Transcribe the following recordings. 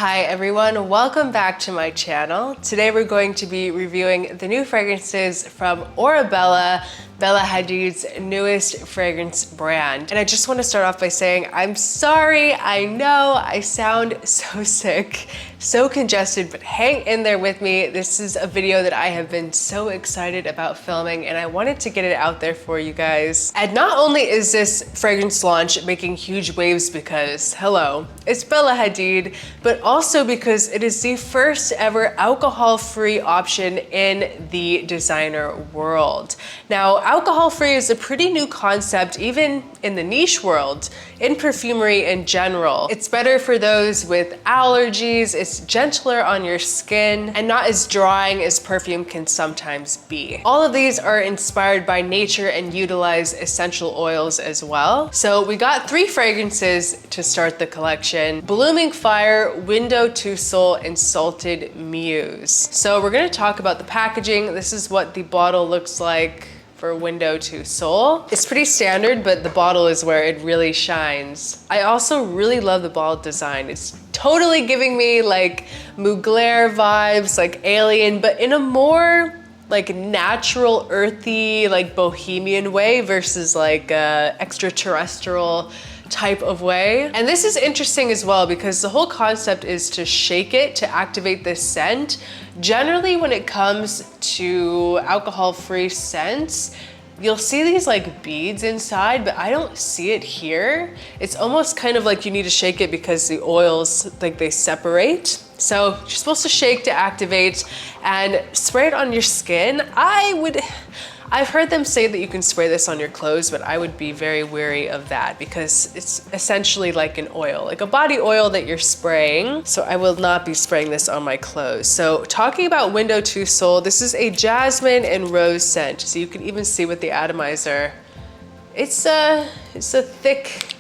Hi everyone, welcome back to my channel. Today we're going to be reviewing the new fragrances from Orabella, Bella Hadid's newest fragrance brand. And I just want to start off by saying I'm sorry, I know I sound so sick, so congested, but hang in there with me. This is a video that I have been so excited about filming and I wanted to get it out there for you guys. And not only is this fragrance launch making huge waves because, hello, it's Bella Hadid, but also because it is the first ever alcohol-free option in the designer world. Now, alcohol-free is a pretty new concept, even in the niche world, in perfumery in general. It's better for those with allergies, it's gentler on your skin, and not as drying as perfume can sometimes be. All of these are inspired by nature and utilize essential oils as well. So we got 3 fragrances to start the collection: Blooming Fire, Window2Soul, and Salted Muse. So we're gonna talk about the packaging. This is what the bottle looks like for Window2Soul. It's pretty standard, but the bottle is where it really shines. I also really love the bottle design. It's totally giving me like Mugler vibes, like Alien, but in a more like natural, earthy, like bohemian way versus like extraterrestrial type of way. And this is interesting as well because the whole concept is to shake it to activate this scent. Generally, when it comes to alcohol-free scents, you'll see these like beads inside, but I don't see it here. It's almost kind of like you need to shake it because the oils, like they separate. So you're supposed to shake to activate and spray it on your skin. I've heard them say that you can spray this on your clothes, but I would be very wary of that because it's essentially like an oil, like a body oil that you're spraying. So I will not be spraying this on my clothes. So talking about Window2Soul, this is a jasmine and rose scent. So you can even see with the atomizer, it's a thick,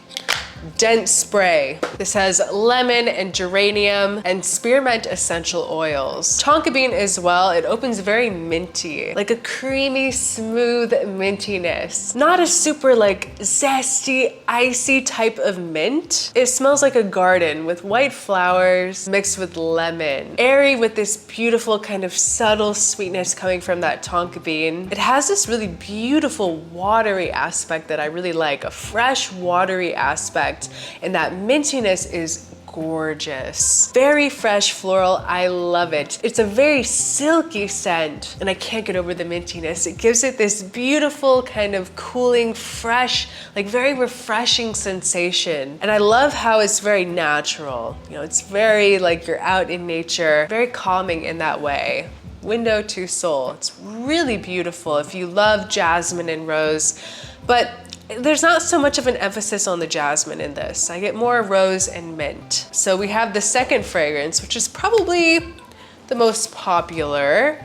dense spray. This has lemon and geranium and spearmint essential oils. Tonka bean as well. It opens very minty, like a creamy, smooth mintiness. Not a super like zesty, icy type of mint. It smells like a garden with white flowers mixed with lemon. Airy with this beautiful kind of subtle sweetness coming from that tonka bean. It has this really beautiful watery aspect that I really like, a fresh watery aspect. And that mintiness is gorgeous. Very fresh floral, I love it. It's a very silky scent and I can't get over the mintiness. It gives it this beautiful kind of cooling, fresh, like very refreshing sensation. And I love how it's very natural. You know, it's very like you're out in nature, very calming in that way. Window2Soul, it's really beautiful if you love jasmine and rose, but there's not so much of an emphasis on the jasmine in this. I get more rose and mint. So we have the second fragrance, which is probably the most popular,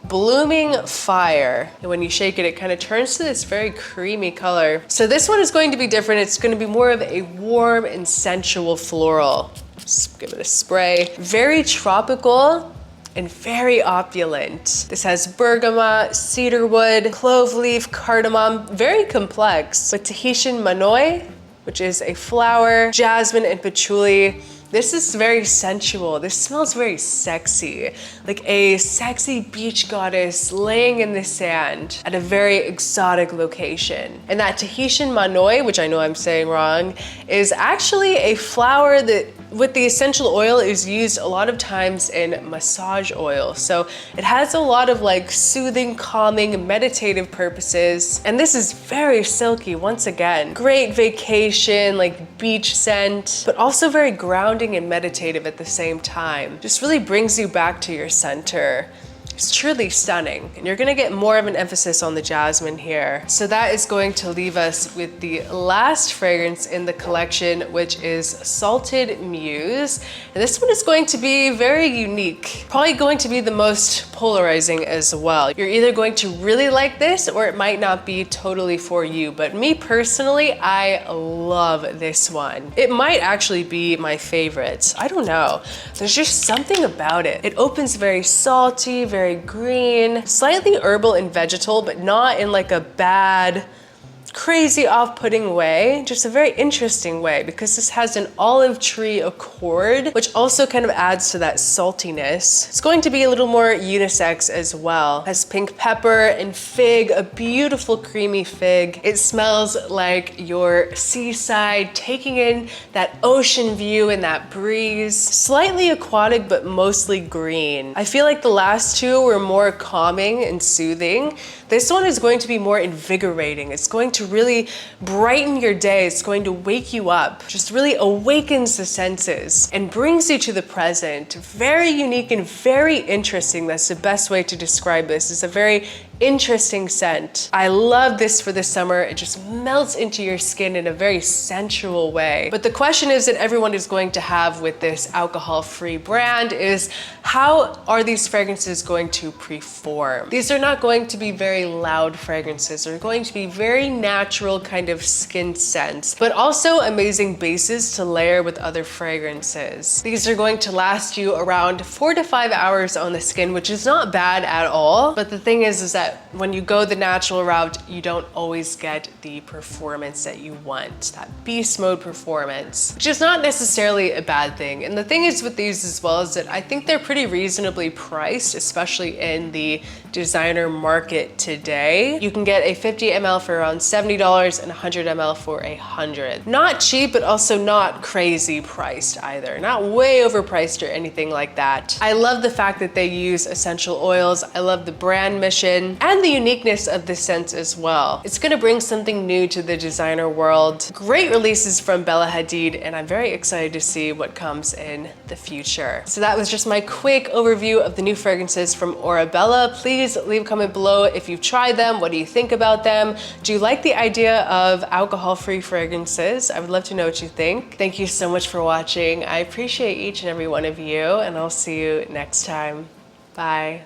Blooming Fire. And when you shake it, it kind of turns to this very creamy color. So this one is going to be different. It's going to be more of a warm and sensual floral. Just give it a spray. Very tropical and very opulent. This has bergamot, cedarwood, clove leaf, cardamom, very complex. But Tahitian manoi, which is a flower, jasmine and patchouli. This is very sensual. This smells very sexy, like a sexy beach goddess laying in the sand at a very exotic location. And that Tahitian manoi, which I know I'm saying wrong, is actually a flower that with the essential oil is used a lot of times in massage oil. So it has a lot of like soothing, calming, meditative purposes. And this is very silky once again. Great vacation, like beach scent, but also very grounding and meditative at the same time. Just really brings you back to your center. It's truly stunning. And you're gonna get more of an emphasis on the jasmine here. So that is going to leave us with the last fragrance in the collection, which is Salted Muse. And this one is going to be very unique. Probably going to be the most polarizing as well. You're either going to really like this or it might not be totally for you. But me personally, I love this one. It might actually be my favorite. I don't know. There's just something about it. It opens very salty, very green, slightly herbal and vegetal, but not in like a bad, crazy off-putting way, just a very interesting way, because this has an olive tree accord, which also kind of adds to that saltiness. It's going to be a little more unisex as well. It has pink pepper and fig, a beautiful creamy fig. It smells like your seaside, taking in that ocean view and that breeze. Slightly aquatic, but mostly green. I feel like the last two were more calming and soothing. This one is going to be more invigorating. It's going to really brighten your day. It's going to wake you up. Just really awakens the senses and brings you to the present. Very unique and very interesting. That's the best way to describe this. It's a very interesting scent. I love this for the summer. It just melts into your skin in a very sensual way. But the question is that everyone is going to have with this alcohol-free brand is, how are these fragrances going to perform? These are not going to be very loud fragrances. They're going to be very natural kind of skin scents, but also amazing bases to layer with other fragrances. These are going to last you around 4 to 5 hours on the skin, which is not bad at all. But the thing is that when you go the natural route, you don't always get the performance that you want, that beast mode performance, which is not necessarily a bad thing. And the thing is with these as well is that I think they're pretty reasonably priced, especially in the designer market today. You can get a 50 ml for around $70 and 100 ml for $100. Not cheap, but also not crazy priced either. Not way overpriced or anything like that. I love the fact that they use essential oils. I love the brand mission and the uniqueness of the scents as well. It's gonna bring something new to the designer world. Great releases from Bella Hadid, and I'm very excited to see what comes in the future. So that was just my quick overview of the new fragrances from Orabella. Please leave a comment below if you've tried them. What do you think about them? Do you like the idea of alcohol-free fragrances? I would love to know what you think. Thank you so much for watching. I appreciate each and every one of you, and I'll see you next time. Bye.